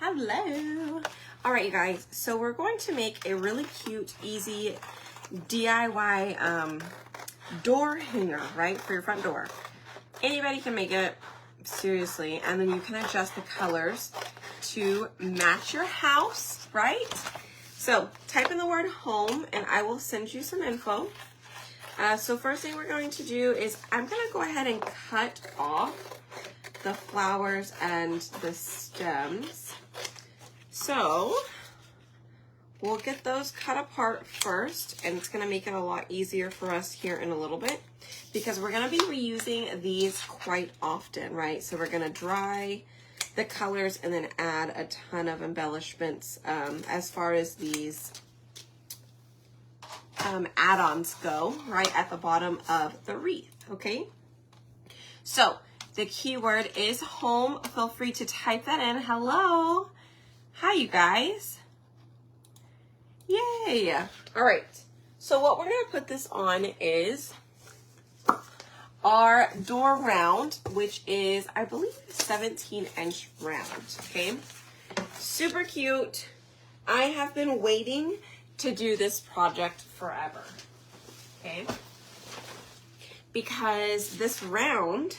Hello. All right, you guys. So we're going to make a really cute, easy DIY door hanger, right, for your front door. Anybody can make it, seriously. And then you can adjust the colors to match your house, right? So type in the word home and I will send you some info. So first thing we're going to do is I'm going to go ahead and cut off the flowers and the stems. So we'll get those cut apart first, and it's going to make it a lot easier for us here in a little bit because we're going to be reusing these quite often, right? So we're going to dry the colors and then add a ton of embellishments as far as these add-ons go, right at the bottom of the wreath, okay? So the keyword is home. Feel free to type that in. Hello. Hi, you guys. Yay. All right. So what we're going to put this on is our door round, which is, I believe, 17-inch round, okay? Super cute. I have been waiting to do this project forever, okay? Because this round,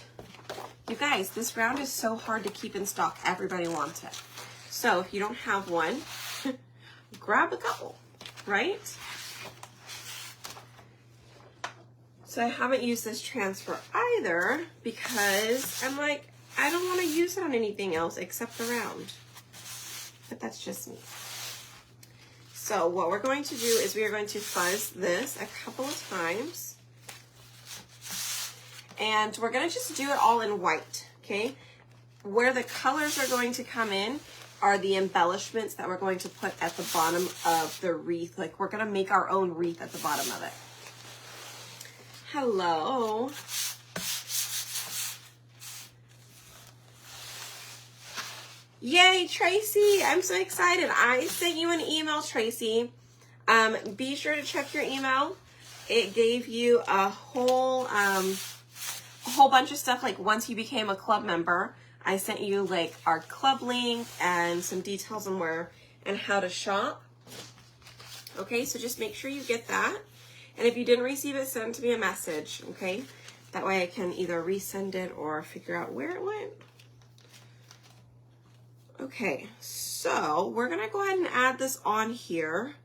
you guys, this round is so hard to keep in stock. Everybody wants it. So if you don't have one, grab a couple, right? So I haven't used this transfer either because I'm like, I don't want to use it on anything else except the round. But that's just me. So what we're going to do is we are going to fuzz this a couple of times. And we're going to just do it all in white, okay? Where the colors are going to come in are the embellishments that we're going to put at the bottom of the wreath. Like, we're going to make our own wreath at the bottom of it. Hello. Yay, Tracy. I'm so excited. I sent you an email, Tracy. Be sure to check your email. It gave you a whole bunch of stuff. Like, once you became a club member, I sent you like our club link and some details on where and how to shop. Okay, so just make sure you get that. And if you didn't receive it, send me a message, okay? That way I can either resend it or figure out where it went. Okay, so we're gonna go ahead and add this on here.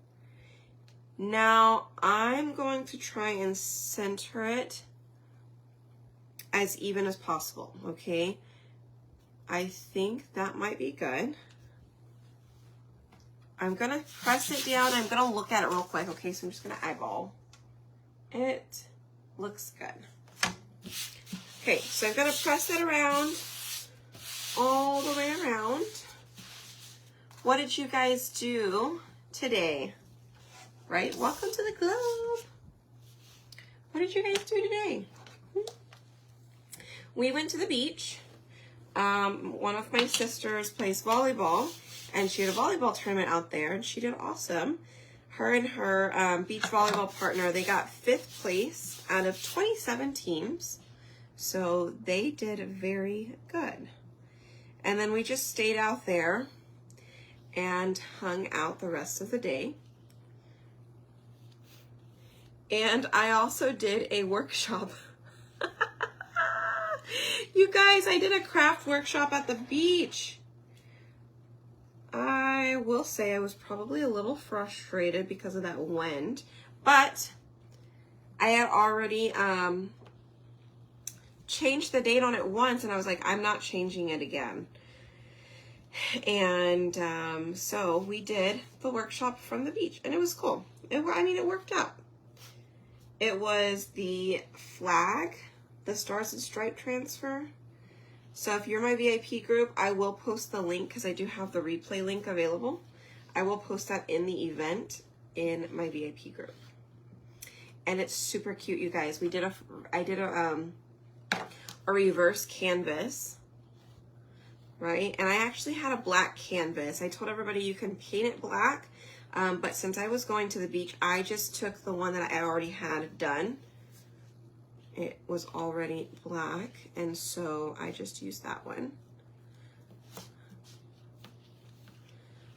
Now I'm going to try and center it as even as possible, okay? I think that might be good. I'm gonna press it down. I'm gonna look at it real quick, okay? So I'm just gonna eyeball. It looks good. Okay, so I'm gonna press it around, all the way around. What did you guys do today? Right? Welcome to the club. What did you guys do today? We went to the beach. One of my sisters plays volleyball, and she had a volleyball tournament out there, and she did awesome. Her and her beach volleyball partner, they got 5th place out of 27 teams, so they did very good. And then we just stayed out there and hung out the rest of the day. And I also did a workshop. You guys, I did a craft workshop at the beach. I will say I was probably a little frustrated because of that wind, but I had already changed the date on it once, and I was like, I'm not changing it again. And so we did the workshop from the beach, and it was cool. It worked out. It was the flag, the Stars and Stripe transfer. So if you're my VIP group, I will post the link because I do have the replay link available. I will post that in the event in my VIP group. And it's super cute, you guys. I did a reverse canvas, right? And I actually had a black canvas. I told everybody you can paint it black, but since I was going to the beach, I just took the one that I already had done. It was already black, and so I just used that one.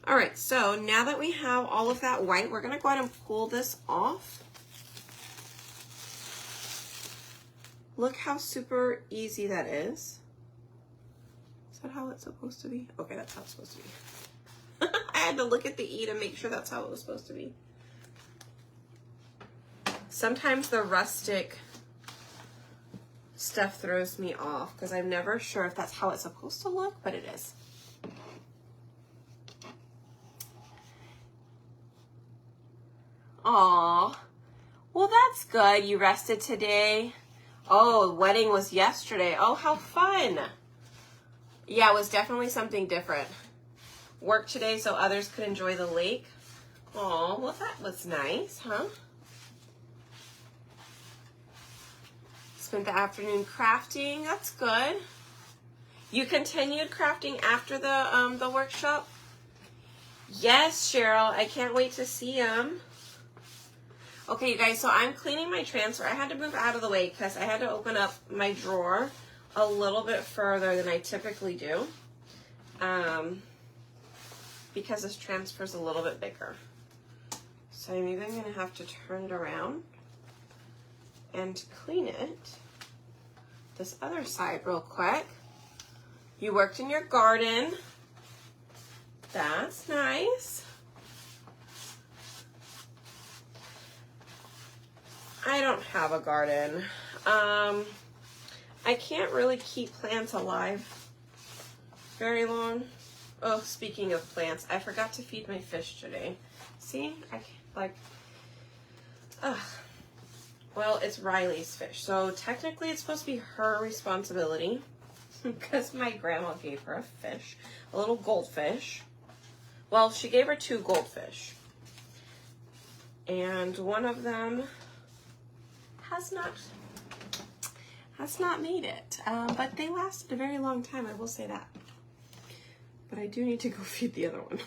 All right, so now that we have all of that white, we're gonna go ahead and pull this off. Look how super easy that is. Is that how it's supposed to be? Okay, that's how it's supposed to be. I had to look at the E to make sure that's how it was supposed to be. Sometimes the rustic stuff throws me off because I'm never sure if that's how it's supposed to look, but it is. Aw, well that's good. You rested today. Oh, wedding was yesterday. Oh, how fun. Yeah, it was definitely something different. Worked today so others could enjoy the lake. Oh, well that was nice, huh? Spent the afternoon crafting. That's good. You continued crafting after the workshop? Yes, Cheryl. I can't wait to see them. Okay, you guys, so I'm cleaning my transfer. I had to move out of the way because I had to open up my drawer a little bit further than I typically do. Because this transfer is a little bit bigger. So maybe I'm going to have to turn it around and clean it this other side real quick. You worked in your garden. That's nice. I don't have a garden. I can't really keep plants alive very long. Oh, speaking of plants, I forgot to feed my fish today. See, I can't, like, ugh. Well, it's Riley's fish, so technically it's supposed to be her responsibility because my grandma gave her a fish, a little goldfish. Well, she gave her 2 goldfish, and one of them has not made it, but they lasted a very long time, I will say that. But I do need to go feed the other one.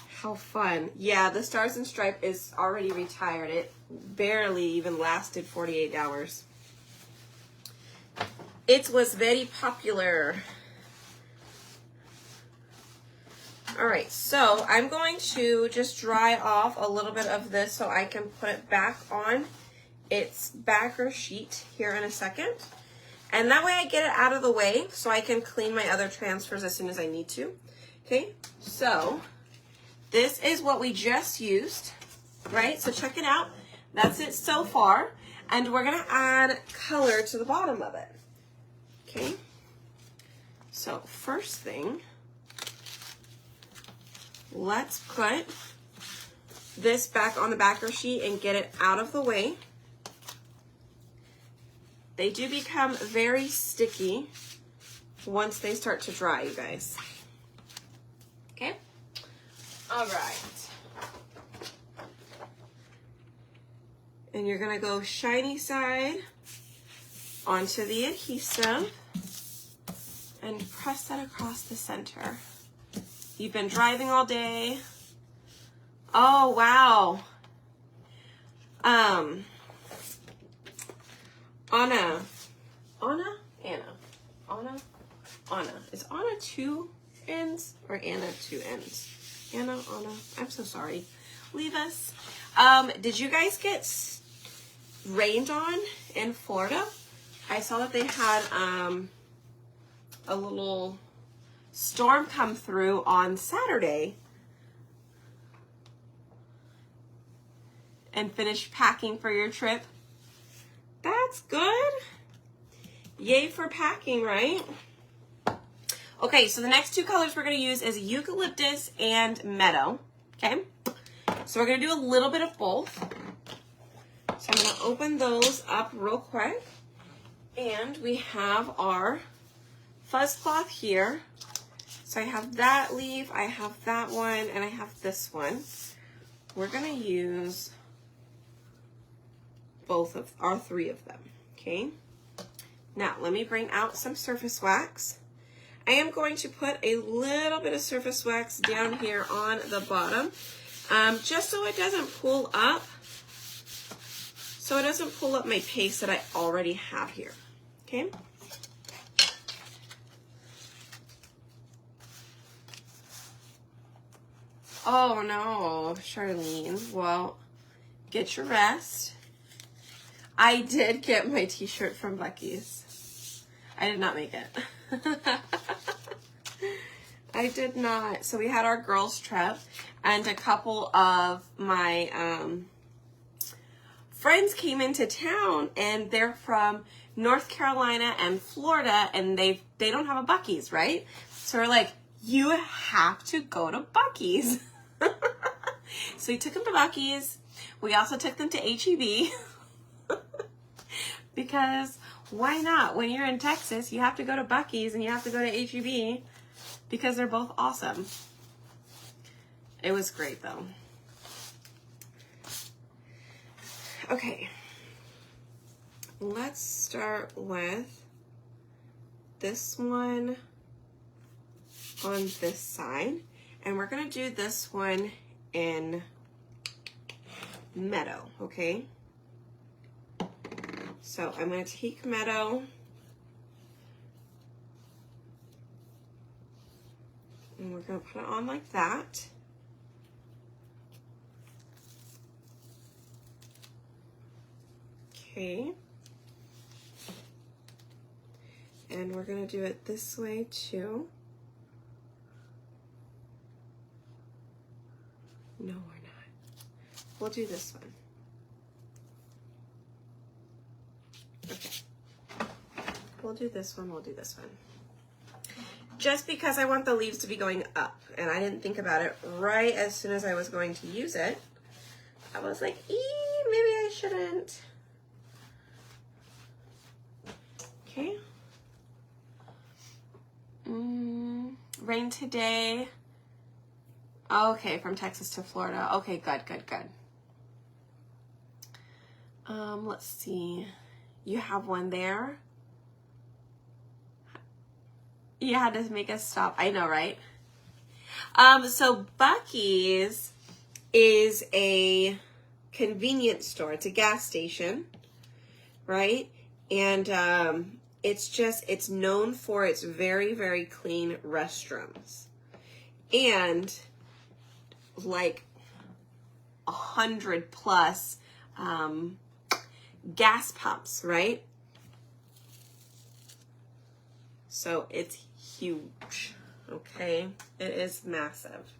How fun. Yeah, the Stars and Stripe is already retired. It barely even lasted 48 hours. It was very popular. All right, so I'm going to just dry off a little bit of this so I can put it back on its backer sheet here in a second. And that way I get it out of the way so I can clean my other transfers as soon as I need to. Okay, so this is what we just used, right? So check it out. That's it so far. And we're gonna add color to the bottom of it. Okay, so first thing, let's put this back on the backer sheet and get it out of the way. They do become very sticky once they start to dry, you guys. Okay? All right. And you're gonna go shiny side onto the adhesive and press that across the center. You've been driving all day. Oh, wow. Anna. Is Anna 2 ends or Anna 2 ends? Anna. I'm so sorry. Leave us. Did you guys get rained on in Florida? I saw that they had a little storm come through on Saturday and finish packing for your trip. That's good. Yay for packing, right? Okay, so the next 2 colors we're going to use is eucalyptus and meadow. Okay, so we're going to do a little bit of both. So I'm going to open those up real quick. And we have our fuzz cloth here. So I have that leaf, I have that one, and I have this one. We're going to use both of our 3 of them, okay? Now, let me bring out some surface wax. I am going to put a little bit of surface wax down here on the bottom, just so it doesn't pull up. so it doesn't pull up my paste that I already have here, okay? Oh no, Charlene. Well, get your rest. I did get my t-shirt from Buc-ee's. I did not make it. I did not. So we had our girls trip and a couple of my friends came into town and they're from North Carolina and Florida and they don't have a Buc-ee's, right? So we're like, you have to go to Buc-ee's. So we took them to Buc-ee's. We also took them to H-E-B. Because why not? When you're in Texas, you have to go to Buc-ee's and you have to go to H-E-B because they're both awesome. It was great though. Okay. Let's start with this one on this side. And we're going to do this one in Meadow, okay? So I'm going to take Meadow and we're going to put it on like that. Okay. And we're going to do it this way too. No, we're not. We'll do this one. Okay. We'll do this one, we'll do this one. Just because I want the leaves to be going up, and I didn't think about it right as soon as I was going to use it. I was like, maybe I shouldn't. Okay. Rain today. Okay, from Texas to Florida. Okay, good. Let's see. You have one there. You had to make us stop. I know, right? So Buc-ee's is a convenience store. It's a gas station, right? And it's known for its very, very clean restrooms. And like 100 plus gas pumps, right? So it's huge, okay? It is massive.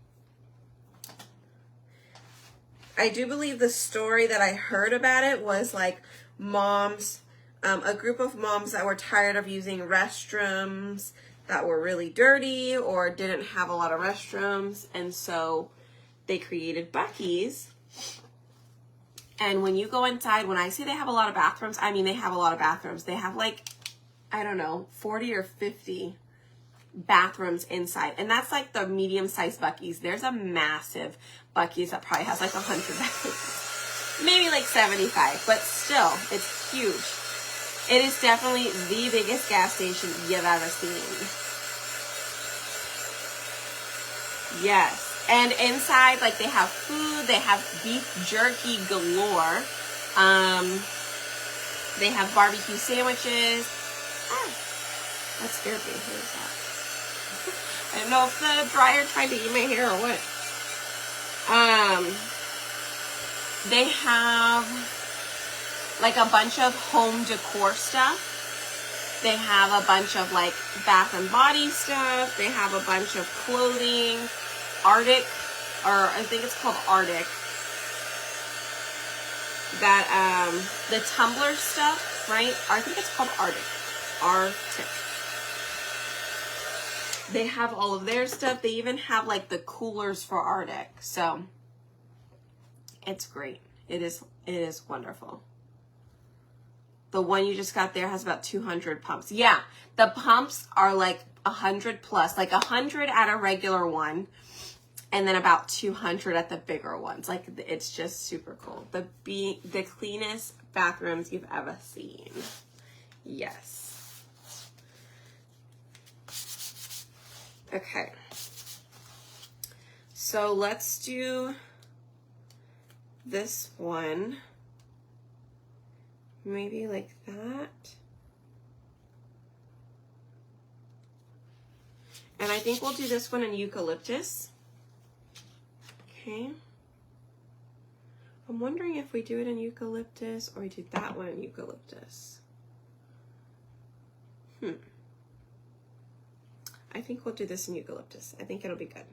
I do believe the story that I heard about it was like moms, a group of moms that were tired of using restrooms that were really dirty or didn't have a lot of restrooms, and so they created Buc-ee's. And when you go inside, when I say they have a lot of bathrooms, I mean they have a lot of bathrooms. They have like, I don't know, 40 or 50 bathrooms inside. And that's like the medium-sized Buc-ee's. There's a massive Buc-ee's that probably has like 100 bathrooms. Maybe like 75, but still, it's huge. It is definitely the biggest gas station you've ever seen. Yes. And inside, like, they have food, they have beef jerky galore. They have barbecue sandwiches. That scared me. Who is that? I don't know if the dryer tried to eat my hair or what. They have like a bunch of home decor stuff. They have a bunch of like bath and body stuff. They have a bunch of clothing. Arctic, or I think it's called Arctic. That, the tumbler stuff, right? I think it's called Arctic. Arctic. They have all of their stuff. They even have like the coolers for Arctic. So it's great. It is wonderful. The one you just got there has about 200 pumps. Yeah, the pumps are like 100 plus, like 100 at a regular one. And then about 200 at the bigger ones. Like, it's just super cool. The cleanest bathrooms you've ever seen. Yes. Okay. So let's do this one maybe like that. And I think we'll do this one in eucalyptus. Okay. I'm wondering if we do it in eucalyptus or we do that one in eucalyptus. I think we'll do this in eucalyptus. I think it'll be good.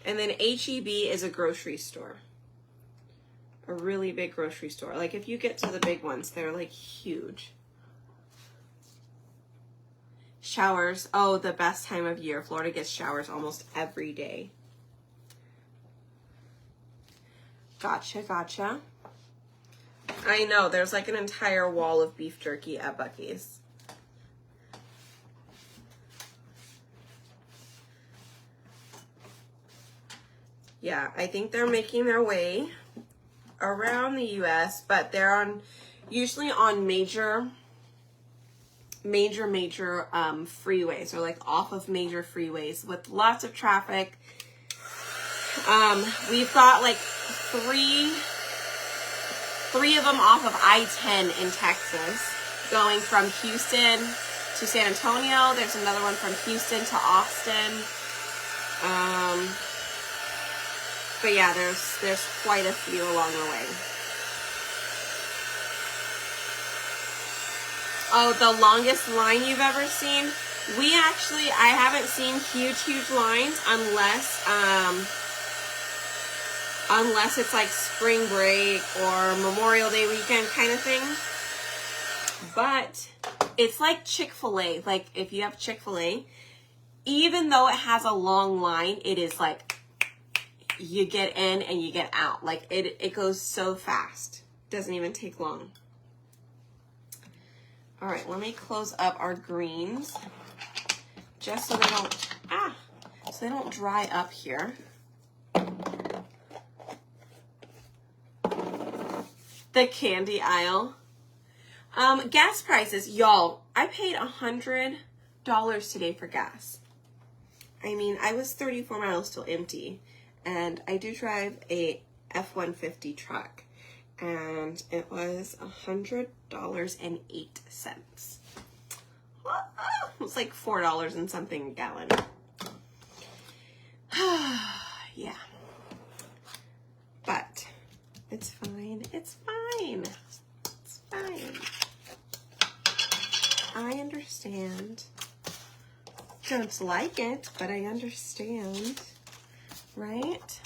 And then H-E-B is a grocery store. A really big grocery store. Like if you get to the big ones, they're like huge. Showers. Oh, the best time of year. Florida gets showers almost every day. Gotcha, gotcha. I know, there's like an entire wall of beef jerky at Buc-ee's. Yeah, I think they're making their way around the US, but they're usually on major freeways, or like off of major freeways with lots of traffic. We've got like three of them off of I-10 in Texas, going from Houston to San Antonio. There's another one from Houston to Austin. But yeah, there's quite a few along the way. Oh, the longest line you've ever seen? I haven't seen huge lines unless it's like spring break or Memorial Day weekend kind of thing. But it's like Chick-fil-A. Like if you have Chick-fil-A, even though it has a long line, it is like you get in and you get out. Like it goes so fast. Doesn't even take long. All right, let me close up our greens just so they don't dry up here. The candy aisle. Gas prices, y'all. I paid $100 today for gas. I mean, I was 34 miles till empty, and I do drive a F-150 truck, and it was $100.08. It's like $4 and something a gallon. Yeah. But it's fine. It's fine. It's fine. I understand. Don't like it, but I understand. Right?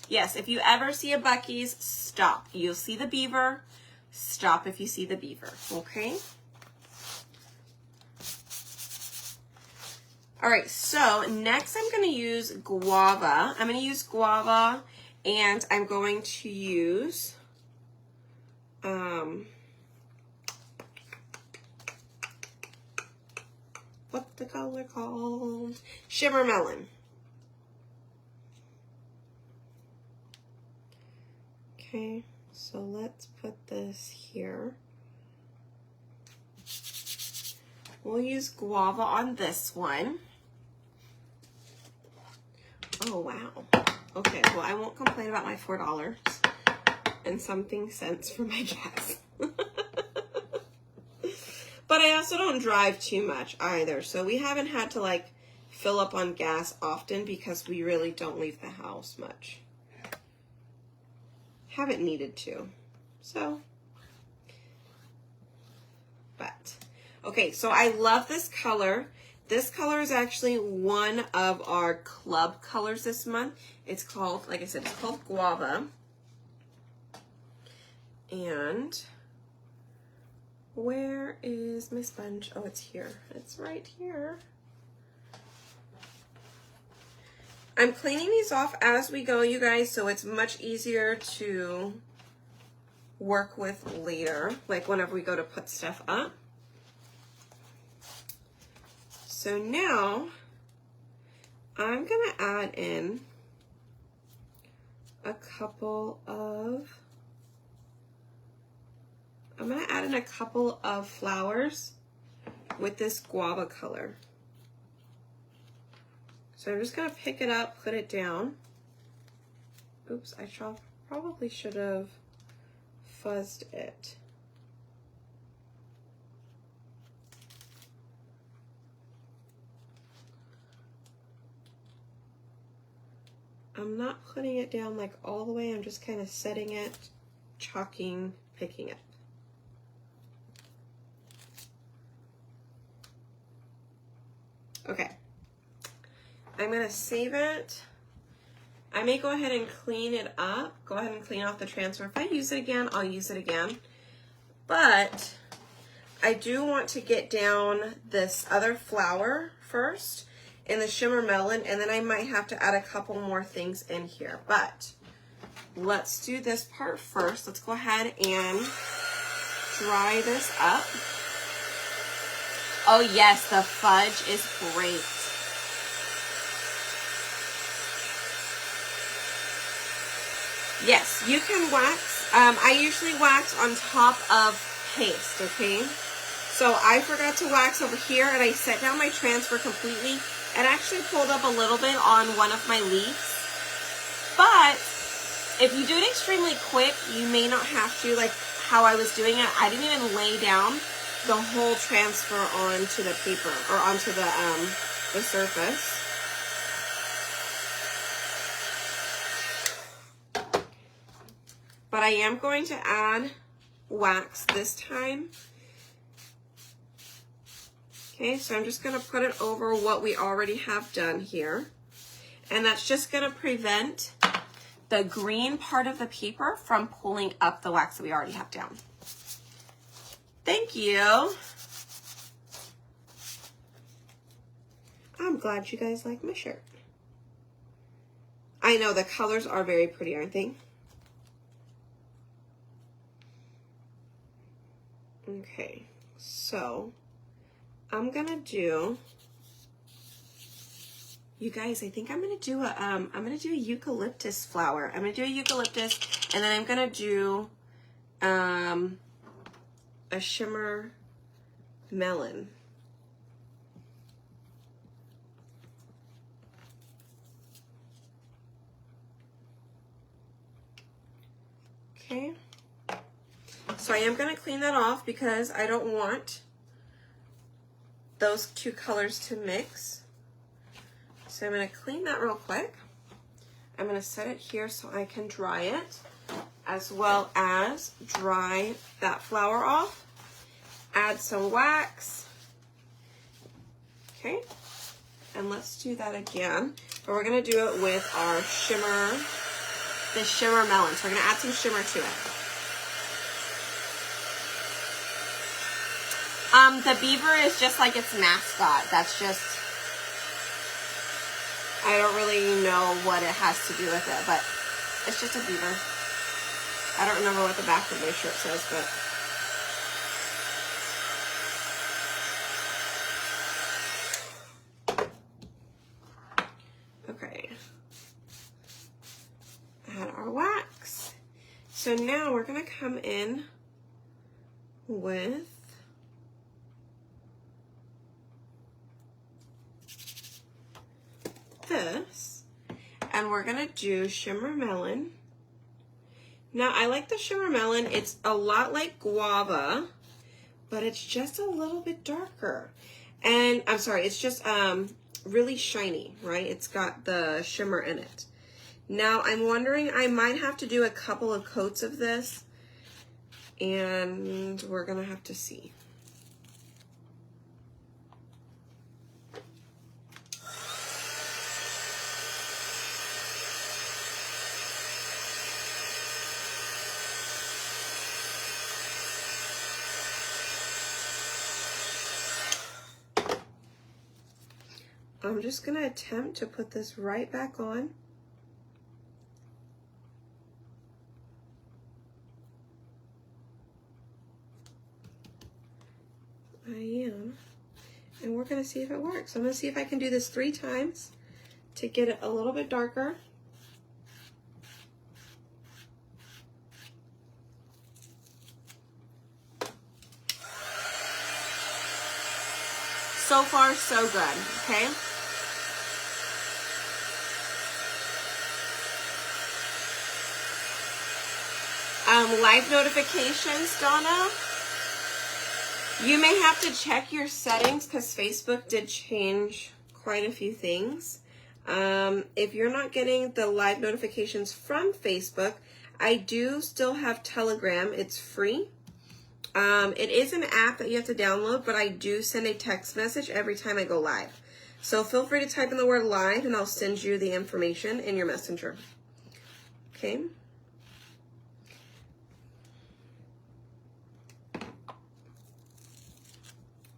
Yes, if you ever see a Buc-ee's, stop. You'll see the beaver. Stop if you see the beaver, okay? All right, so next I'm going to use guava. I'm going to use guava, and I'm going to use what's the color called? Shimmer Melon. Okay, so let's put this here. We'll use guava on this one. Oh, wow. Okay, well, I won't complain about my $4 and something cents for my gas. But I also don't drive too much either, so we haven't had to like fill up on gas often because we really don't leave the house much. Haven't needed to, so. But, okay, so I love this color. This color is actually one of our club colors this month. It's called, like I said, it's called Guava. And where is my sponge? Oh, it's here. It's right here. I'm cleaning these off as we go, you guys, so it's much easier to work with later, like whenever we go to put stuff up. So now I'm gonna add in a couple of flowers with this guava color. So I'm just gonna pick it up, put it down. Oops, I probably should have fuzzed it. I'm not putting it down like all the way, I'm just kind of setting it, chalking, picking it. Okay, I'm gonna save it. I may go ahead and clean it up, go ahead and clean off the transfer. If I use it again, I'll use it again. But I do want to get down this other flower first in the Shimmer Melon, and then I might have to add a couple more things in here. But let's do this part first. Let's go ahead and dry this up. Oh yes, the fudge is great. Yes, you can wax. I usually wax on top of paste, okay? So I forgot to wax over here, and I set down my transfer completely. It actually pulled up a little bit on one of my leaves. But if you do it extremely quick, you may not have to, like how I was doing it. I didn't even lay down the whole transfer onto the paper or onto the surface. But I am going to add wax this time. Okay, so I'm just going to put it over what we already have done here. And that's just going to prevent the green part of the paper from pulling up the wax that we already have down. Thank you. I'm glad you guys like my shirt. I know the colors are very pretty, aren't they? Okay, so I'm gonna do, you guys, I think I'm gonna do a eucalyptus flower. I'm gonna do a eucalyptus, and then I'm gonna do a Shimmer Melon. Okay. So I am going to clean that off because I don't want those two colors to mix. So I'm going to clean that real quick. I'm going to set it here so I can dry it, as well as dry that flower off. Add some wax. Okay. And let's do that again. But we're going to do it with our shimmer, the Shimmer Melon. So we're going to add some shimmer to it. The beaver is just like its mascot. That's just, I don't really know what it has to do with it, but it's just a beaver. I don't remember what the back of my shirt says, but okay. Add our wax. So now we're gonna come in with this, and we're gonna do Shimmer Melon. Now I like the Shimmer Melon. It's a lot like guava, but it's just a little bit darker. And I'm sorry, it's just really shiny, right? It's got the shimmer in it. Now I'm wondering, I might have to do a couple of coats of this, and we're gonna have to see. I'm just gonna attempt to put this right back on. I am. And we're gonna see if it works. I'm gonna see if I can do this 3 times to get it a little bit darker. So far, so good, okay? Live notifications, Donna. You may have to check your settings because Facebook did change quite a few things. If you're not getting the live notifications from Facebook, I do still have Telegram. It's free. It is an app that you have to download, but I do send a text message every time I go live. So feel free to type in the word live and I'll send you the information in your messenger. Okay.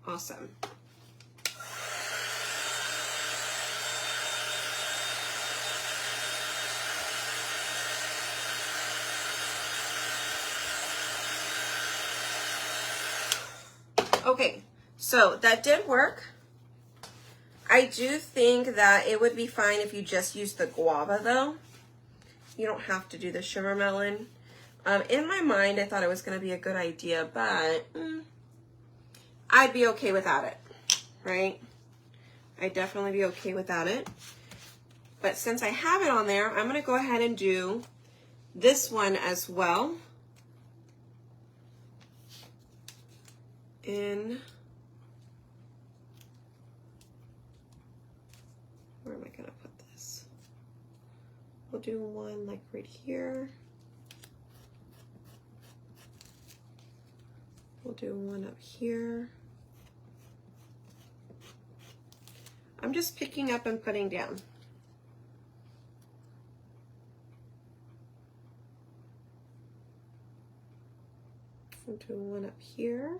Awesome. Okay, so that did work. I do think that it would be fine if you just use the guava though. You don't have to do the shimmer melon. In my mind, I thought it was going to be a good idea, but I'd be okay without it, right? I'd definitely be okay without it. But since I have it on there, I'm going to go ahead and do this one as well. Where am I going to put this? We'll do one like right here. We'll do one up here. I'm just picking up and putting down. We'll do one up here.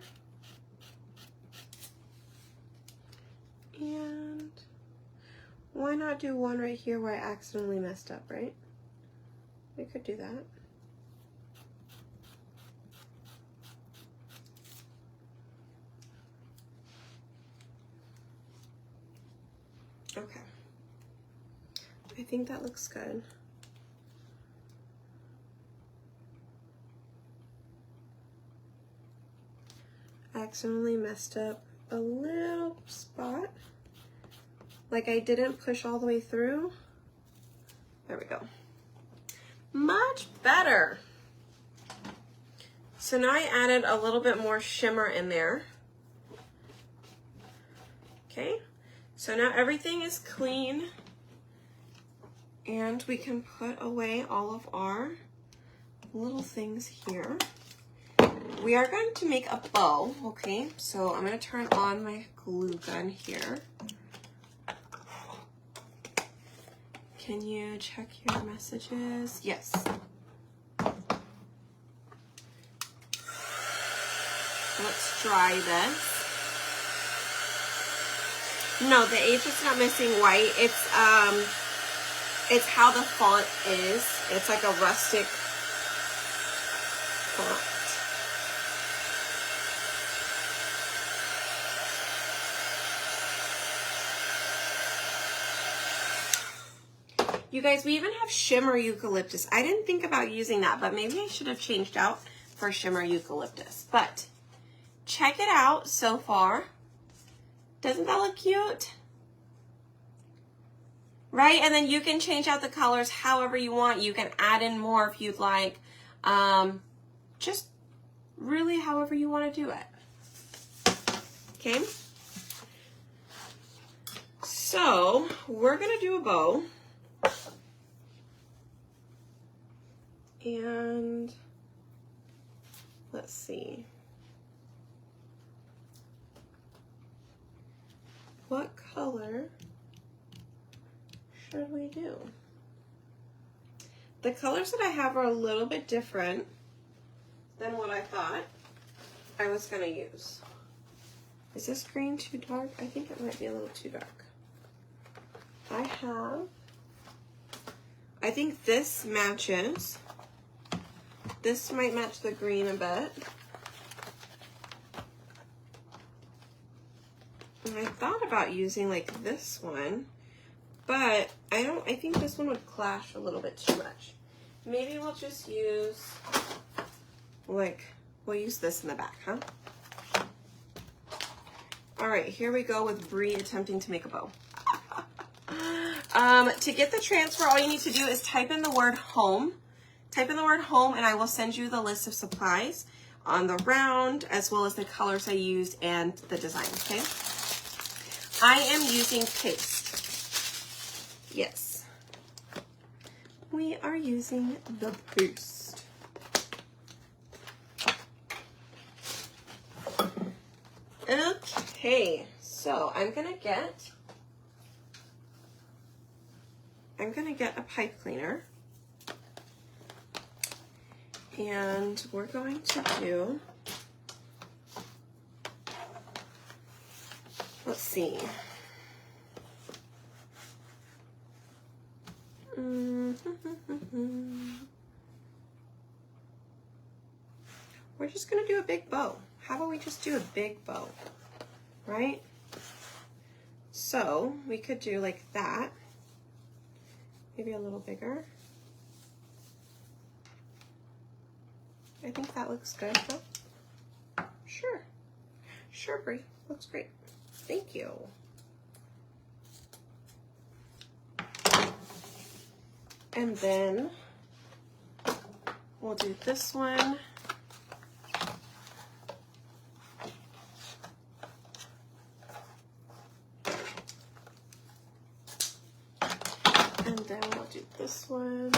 And why not do one right here where I accidentally messed up, right? We could do that. Okay. I think that looks good. I accidentally messed up a little spot. Like I didn't push all the way through. There we go. Much better. So now I added a little bit more shimmer in there. Okay. So now everything is clean and we can put away all of our little things here. We are going to make a bow, okay? So I'm going to turn on my glue gun here. Can you check your messages? Yes. Let's try this. No, the H is not missing white. It's how the font is. It's like a rustic font. You guys, we even have shimmer eucalyptus. I didn't think about using that, but maybe I should have changed out for shimmer eucalyptus. But check it out so far. Doesn't that look cute? Right? And then you can change out the colors however you want. You can add in more if you'd like. Just really however you want to do it. Okay? So we're going to do a bow. And let's see. What color should we do? The colors that I have are a little bit different than what I thought I was going to use. Is this green too dark? I think it might be a little too dark. I think this matches. This might match the green a bit. And I thought about using like this one, but I think this one would clash a little bit too much. Maybe we'll just use, we'll use this in the back, huh? All right, here we go with Bree attempting to make a bow. To get the transfer, all you need to do is type in the word home type in the word home and I will send you the list of supplies on the round as well as the colors I used and the design, okay? I am using paste. Yes. We are using the paste. Okay, so I'm gonna get a pipe cleaner. And we're going to do, let's see. We're just going to do a big bow. How about we just do a big bow, right? So we could do like that, maybe a little bigger. I think that looks good, huh? Sure. Sure, Brie. Looks great. Thank you. And then we'll do this one. And then we'll do this one.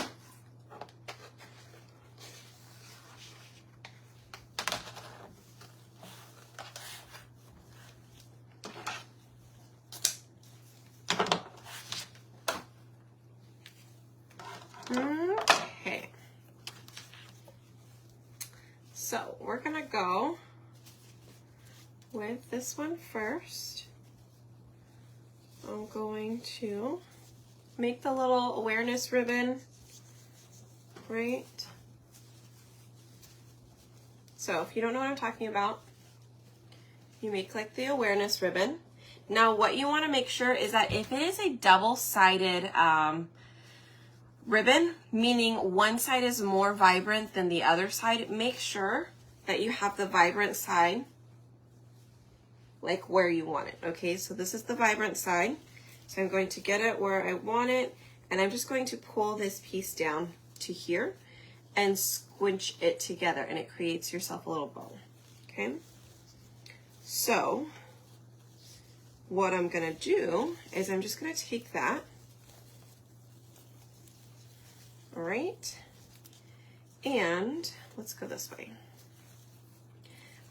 Okay. So we're gonna go with this one first. I'm going to make the little awareness ribbon, right? So if you don't know what I'm talking about, you make like the awareness ribbon. Now what you want to make sure is that if it is a double-sided ribbon, meaning one side is more vibrant than the other side, make sure that you have the vibrant side like where you want it, okay? So this is the vibrant side. So I'm going to get it where I want it, and I'm just going to pull this piece down to here and squinch it together, and it creates yourself a little bow, okay? So what I'm gonna do is I'm just gonna take that, all right, and let's go this way.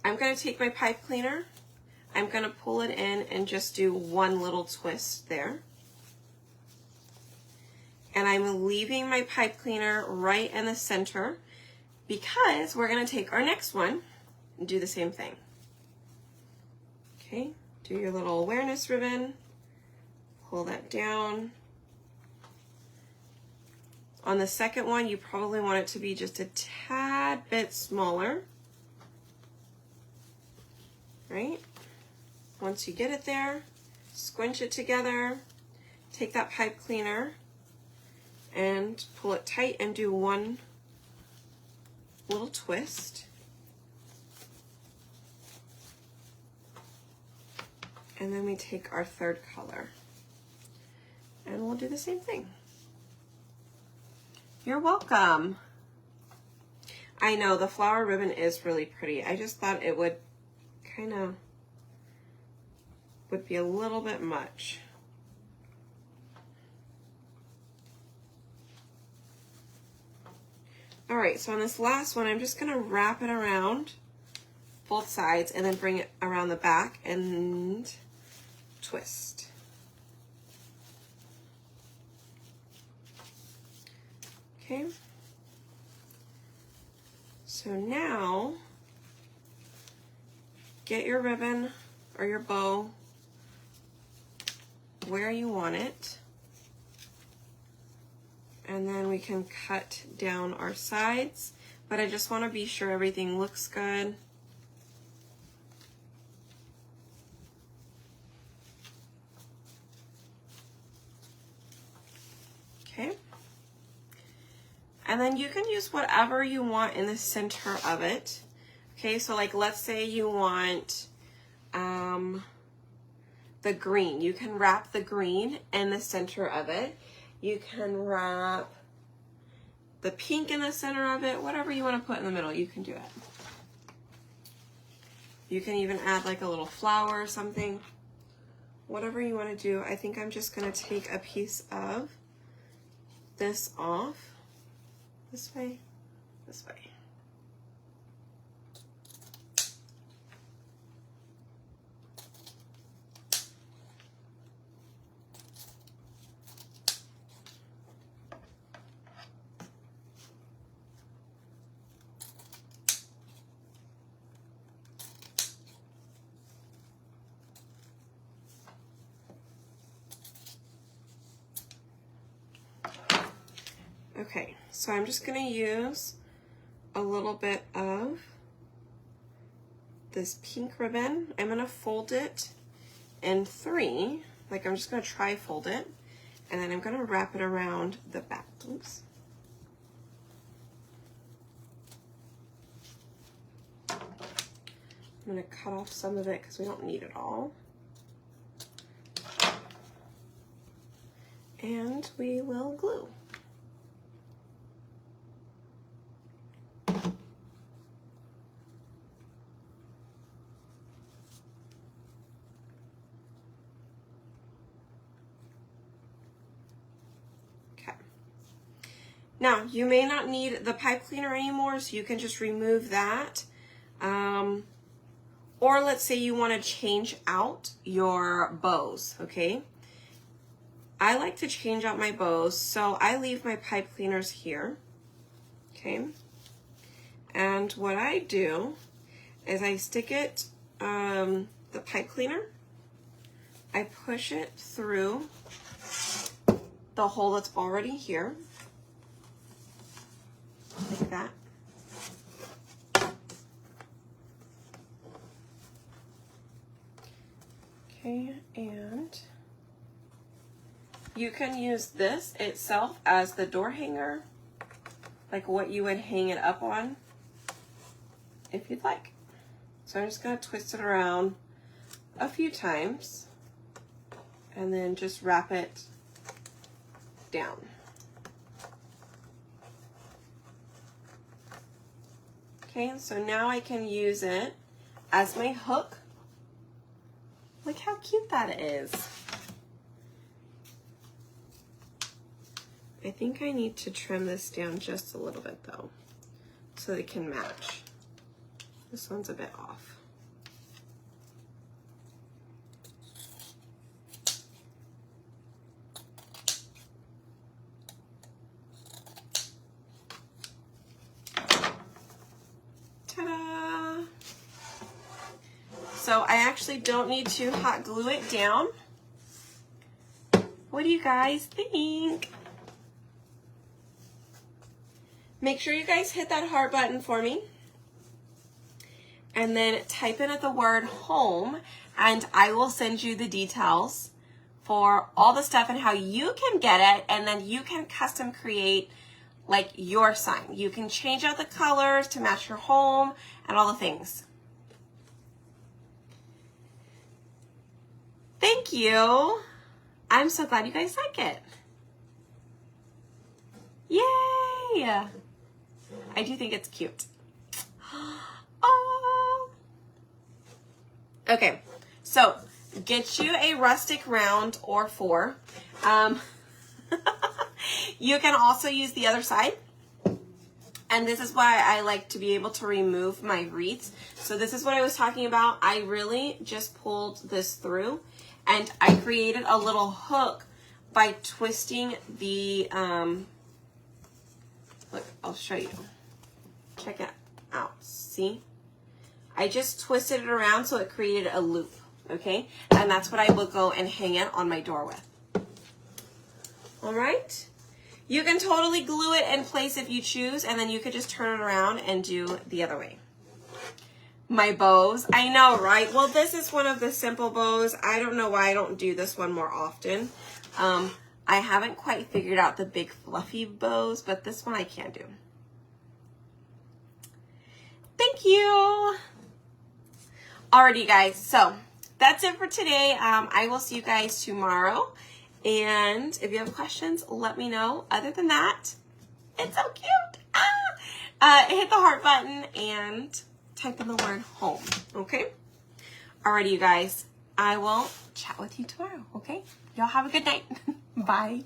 I'm gonna take my pipe cleaner, I'm gonna pull it in and just do one little twist there. And I'm leaving my pipe cleaner right in the center because we're gonna take our next one and do the same thing. Okay, do your little awareness ribbon, pull that down. On the second one, you probably want it to be just a tad bit smaller, right? Once you get it there, squinch it together, take that pipe cleaner and pull it tight and do one little twist. And then we take our third color and we'll do the same thing. You're welcome. I know the flower ribbon is really pretty. I just thought it would would be a little bit much. All right, so on this last one, I'm just gonna wrap it around both sides and then bring it around the back and twist. Okay. So now, get your ribbon or your bow where you want it. And then we can cut down our sides, but I just want to be sure everything looks good. Okay. And then you can use whatever you want in the center of it. Okay, so like let's say you want the green. You can wrap the green in the center of it. You can wrap the pink in the center of it, whatever you want to put in the middle, you can do it. You can even add like a little flower or something. Whatever you want to do. I think I'm just going to take a piece of this off. This way, this way. Okay, so I'm just going to use a little bit of this pink ribbon. I'm going to fold it in 3, like I'm just going to tri-fold it, and then I'm going to wrap it around the back. Oops. I'm going to cut off some of it because we don't need it all. And we will glue. Now, you may not need the pipe cleaner anymore, so you can just remove that. Or let's say you want to change out your bows, okay? I like to change out my bows, so I leave my pipe cleaners here, okay? And what I do is I stick it, the pipe cleaner, I push it through the hole that's already here. Like that. Okay, and you can use this itself as the door hanger, like what you would hang it up on if you'd like. So I'm just going to twist it around a few times and then just wrap it down. Okay, so now I can use it as my hook. Look how cute that is. I think I need to trim this down just a little bit though, so they can match. This one's a bit off. Ta-da! So I actually don't need to hot glue it down. What do you guys think? Make sure you guys hit that heart button for me. And then type in the word home, and I will send you the details for all the stuff and how you can get it, and then you can custom create like your sign. You can change out the colors to match your home and all the things. Thank you. I'm so glad you guys like it. Yay! I do think it's cute. Oh. Okay, so get you a rustic round or 4. You can also use the other side. And this is why I like to be able to remove my wreaths. So this is what I was talking about. I really just pulled this through and I created a little hook by twisting the, look, I'll show you. Check it out, see? I just twisted it around so it created a loop, okay? And that's what I will go and hang it on my door with. All right? You can totally glue it in place if you choose, and then you could just turn it around and do the other way. My bows, I know, right? Well, this is one of the simple bows. I don't know why I don't do this one more often. I haven't quite figured out the big fluffy bows, but this one I can do. Thank you. Alrighty, you guys, so that's it for today. I will see you guys tomorrow. And if you have questions, let me know. Other than that, It's so cute. Hit the heart button and type in the word home, okay? Alrighty, you guys. I will chat with you tomorrow, okay? Y'all have a good night. Bye.